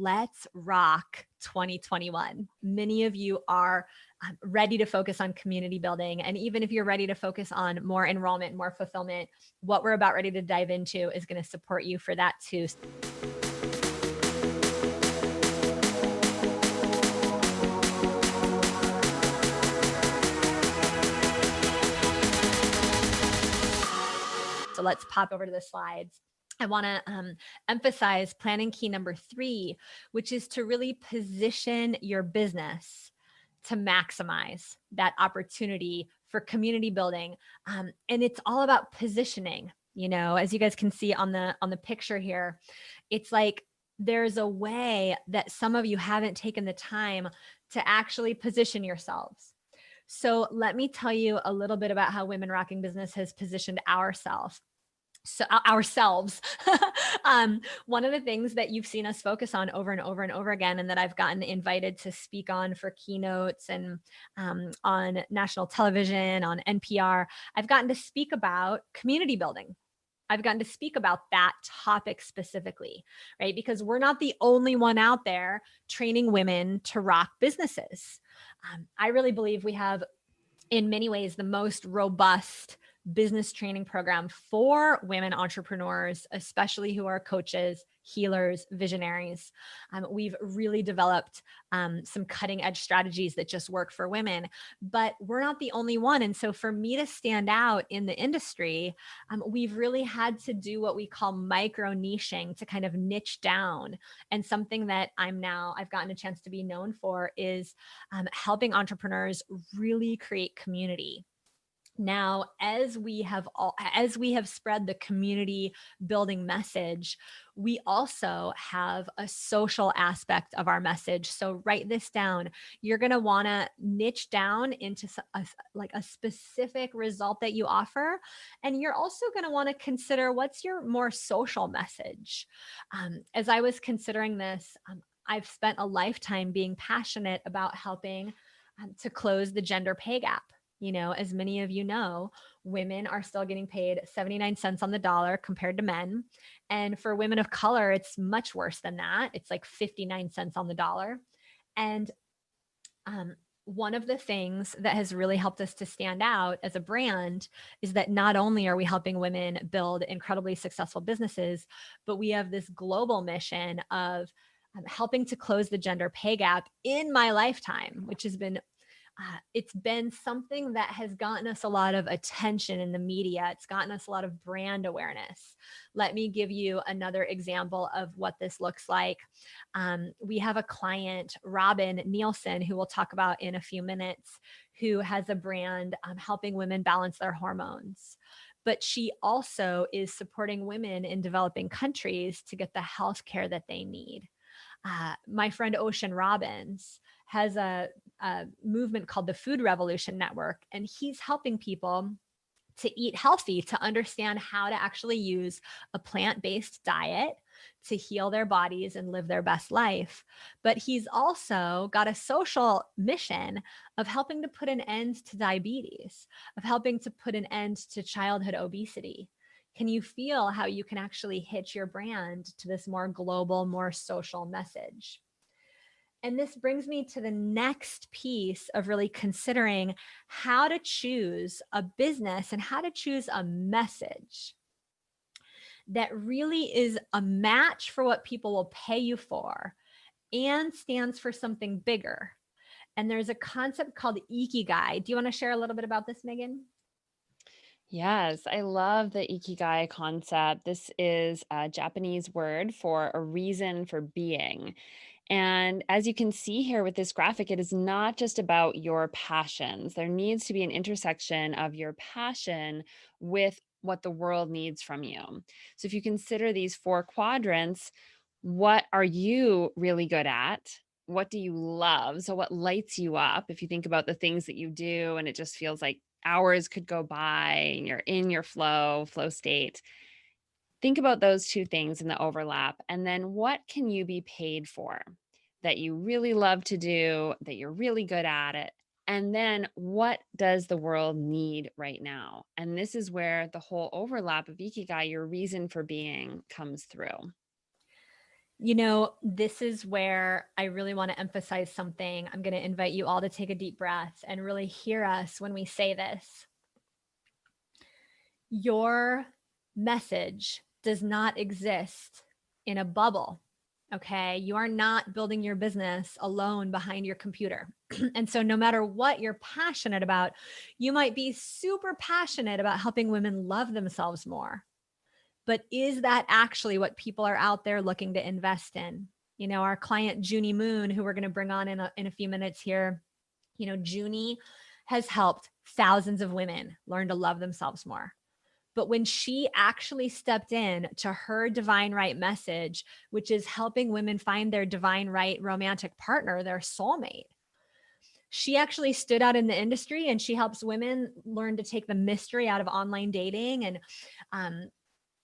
let's rock 2021. Many of you are ready to focus on community building. And even if you're ready to focus on more enrollment, more fulfillment, what we're about ready to dive into is going to support you for that too. So let's pop over to the slides. I want to emphasize planning key number 3, which is to really position your business to maximize that opportunity for community building. And it's all about positioning. You know, as you guys can see on the picture here, it's like there's a way that some of you haven't taken the time to actually position yourselves. So let me tell you a little bit about how Women Rocking Business has positioned ourselves. One of the things that you've seen us focus on over and over and over again, and that I've gotten invited to speak on for keynotes and on national television, on NPR, I've gotten to speak about community building. I've gotten to speak about that topic specifically, right? Because we're not the only one out there training women to rock businesses. I really believe we have, in many ways, the most robust business training program for women entrepreneurs, especially who are coaches, healers, visionaries. We've really developed some cutting edge strategies that just work for women, but we're not the only one. And so for me to stand out in the industry, we've really had to do what we call micro niching to kind of niche down. And something that I've gotten a chance to be known for is helping entrepreneurs really create community. Now, as we have spread the community building message, we also have a social aspect of our message. So write this down. You're going to want to niche down into a specific result that you offer. And you're also going to want to consider what's your more social message. As I was considering this, I've spent a lifetime being passionate about helping to close the gender pay gap. You know, as many of you know, women are still getting paid 79 cents on the dollar compared to men. And for women of color, it's much worse than that. It's like 59 cents on the dollar. And one of the things that has really helped us to stand out as a brand is that not only are we helping women build incredibly successful businesses, but we have this global mission of helping to close the gender pay gap in my lifetime, which has been it's been something that has gotten us a lot of attention in the media. It's gotten us a lot of brand awareness. Let me give you another example of what this looks like. We have a client, Robin Nielsen, who we'll talk about in a few minutes, who has a brand helping women balance their hormones. But she also is supporting women in developing countries to get the health care that they need. My friend Ocean Robbins has a movement called the Food Revolution Network, and he's helping people to eat healthy, to understand how to actually use a plant-based diet to heal their bodies and live their best life. But he's also got a social mission of helping to put an end to diabetes, of helping to put an end to childhood obesity. Can you feel how you can actually hitch your brand to this more global, more social message? And this brings me to the next piece of really considering how to choose a business and how to choose a message that really is a match for what people will pay you for and stands for something bigger. And there's a concept called Ikigai. Do you want to share a little bit about this, Megan? Yes, I love the Ikigai concept. This is a Japanese word for a reason for being. And as you can see here with this graphic, it is not just about your passions. There needs to be an intersection of your passion with what the world needs from you. So if you consider these 4 quadrants, what are you really good at? What do you love? So what lights you up? If you think about the things that you do and it just feels like hours could go by and you're in your flow state. Think about those 2 things in the overlap. And then what can you be paid for that you really love to do, that you're really good at it? And then what does the world need right now? And this is where the whole overlap of Ikigai, your reason for being, comes through. This is where I really want to emphasize something. I'm going to invite you all to take a deep breath and really hear us when we say this. Your message does not exist in a bubble. Okay. You are not building your business alone behind your computer. And so, no matter what you're passionate about, you might be super passionate about helping women love themselves more. But is that actually what people are out there looking to invest in? Our client, Junie Moon, who we're going to bring on in a few minutes here, Junie has helped thousands of women learn to love themselves more. But when she actually stepped in to her divine right message, which is helping women find their divine right romantic partner, their soulmate, she actually stood out in the industry and she helps women learn to take the mystery out of online dating and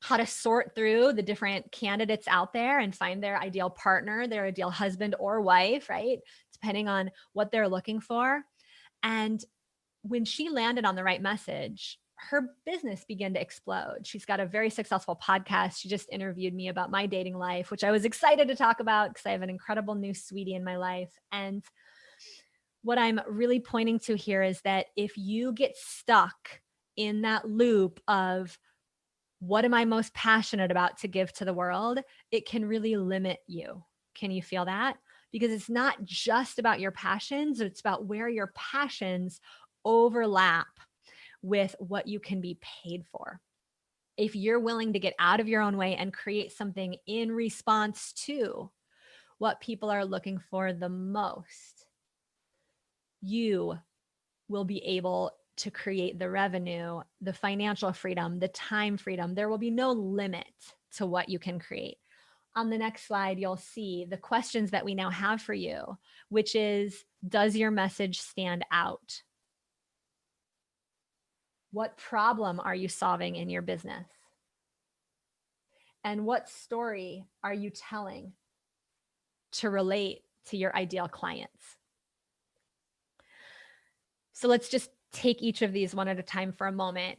how to sort through the different candidates out there and find their ideal partner, their ideal husband or wife, right? Depending on what they're looking for. And when she landed on the right message, her business began to explode. She's got a very successful podcast. She just interviewed me about my dating life, which I was excited to talk about because I have an incredible new sweetie in my life. And what I'm really pointing to here is that if you get stuck in that loop of what am I most passionate about to give to the world, it can really limit you. Can you feel that? Because it's not just about your passions, it's about where your passions overlap with what you can be paid for. If you're willing to get out of your own way and create something in response to what people are looking for the most, you will be able to create the revenue, the financial freedom, the time freedom. There will be no limit to what you can create. On the next slide, you'll see the questions that we now have for you, which is, does your message stand out? What problem are you solving in your business? And what story are you telling to relate to your ideal clients? So let's just take each of these one at a time for a moment.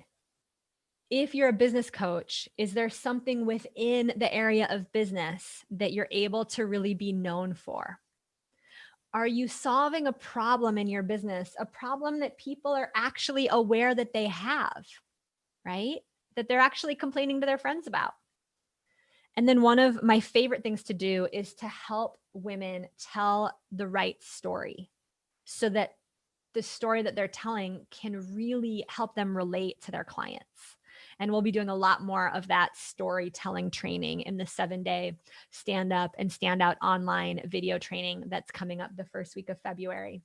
If you're a business coach, is there something within the area of business that you're able to really be known for? Are you solving a problem in your business, a problem that people are actually aware that they have, right? That they're actually complaining to their friends about? And then one of my favorite things to do is to help women tell the right story so that the story that they're telling can really help them relate to their clients. And we'll be doing a lot more of that storytelling training in the 7-day stand up and stand out online video training that's coming up the first week of February.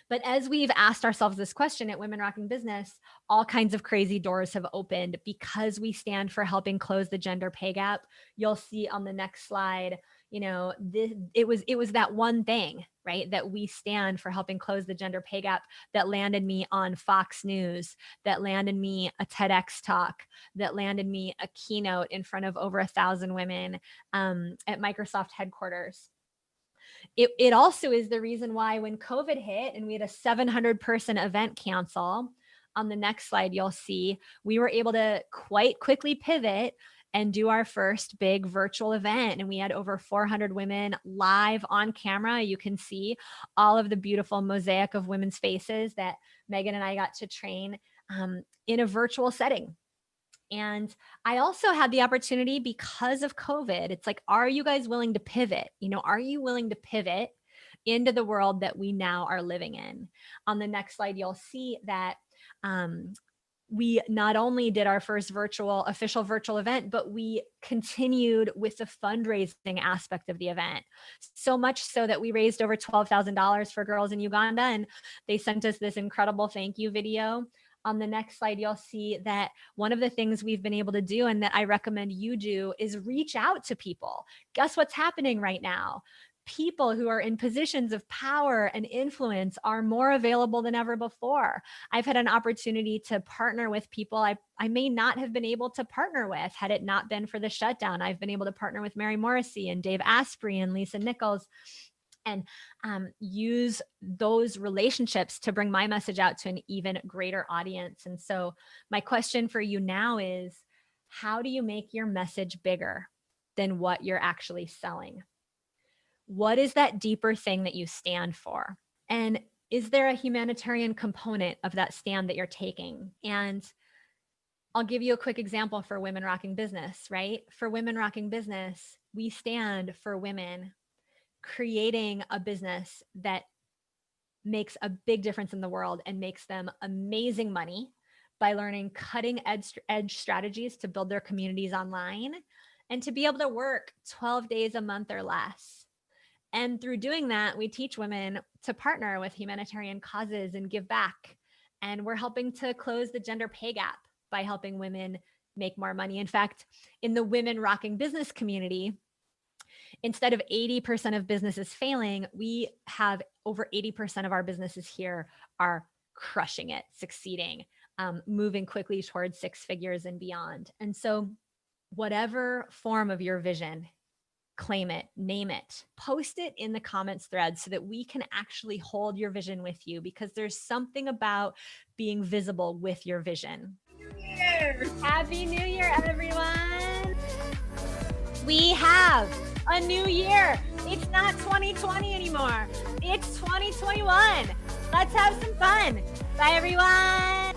But as we've asked ourselves this question at Women Rocking Business, all kinds of crazy doors have opened because we stand for helping close the gender pay gap. You'll see on the next slide, it was that one thing, right, that we stand for helping close the gender pay gap that landed me on Fox News, that landed me a TEDx talk, that landed me a keynote in front of over 1,000 women at Microsoft headquarters. It also is the reason why when COVID hit and we had a 700-person event cancel, on the next slide, you'll see we were able to quite quickly pivot and do our first big virtual event. And we had over 400 women live on camera. You can see all of the beautiful mosaic of women's faces that Megan and I got to train in a virtual setting. And I also had the opportunity because of COVID. It's like, are you guys willing to pivot? Are you willing to pivot into the world that we now are living in? On the next slide, you'll see that we not only did our first official virtual event, but we continued with the fundraising aspect of the event. So much so that we raised over $12,000 for girls in Uganda, and they sent us this incredible thank you video. On the next slide, you'll see that one of the things we've been able to do and that I recommend you do is reach out to people. Guess what's happening right now? People who are in positions of power and influence are more available than ever before. I've had an opportunity to partner with people I may not have been able to partner with had it not been for the shutdown. I've been able to partner with Mary Morrissey and Dave Asprey and Lisa Nichols and use those relationships to bring my message out to an even greater audience. And so my question for you now is, how do you make your message bigger? than what you're actually selling? What is that deeper thing that you stand for? And is there a humanitarian component of that stand that you're taking? And I'll give you a quick example for Women Rocking Business, right? For Women Rocking Business, we stand for women creating a business that makes a big difference in the world and makes them amazing money by learning cutting edge strategies to build their communities online and to be able to work 12 days a month or less. And through doing that, we teach women to partner with humanitarian causes and give back. And we're helping to close the gender pay gap by helping women make more money. In fact, in the Women Rocking Business community, instead of 80% of businesses failing, we have over 80% of our businesses here are crushing it, succeeding, moving quickly towards six figures and beyond. And so, whatever form of your vision, claim it, name it, post it in the comments thread so that we can actually hold your vision with you, because there's something about being visible with your vision. Happy New Year, everyone. We have a new year. It's not 2020 anymore. It's 2021. Let's have some fun. Bye, everyone.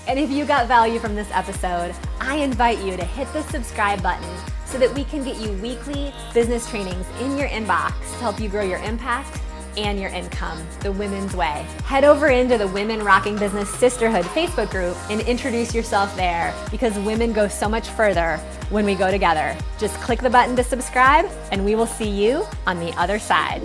And if you got value from this episode, I invite you to hit the subscribe button so that we can get you weekly business trainings in your inbox to help you grow your impact and your income the women's way. Head over into the Women Rocking Business Sisterhood Facebook group and introduce yourself there, because women go so much further when we go together. Just click the button to subscribe and we will see you on the other side.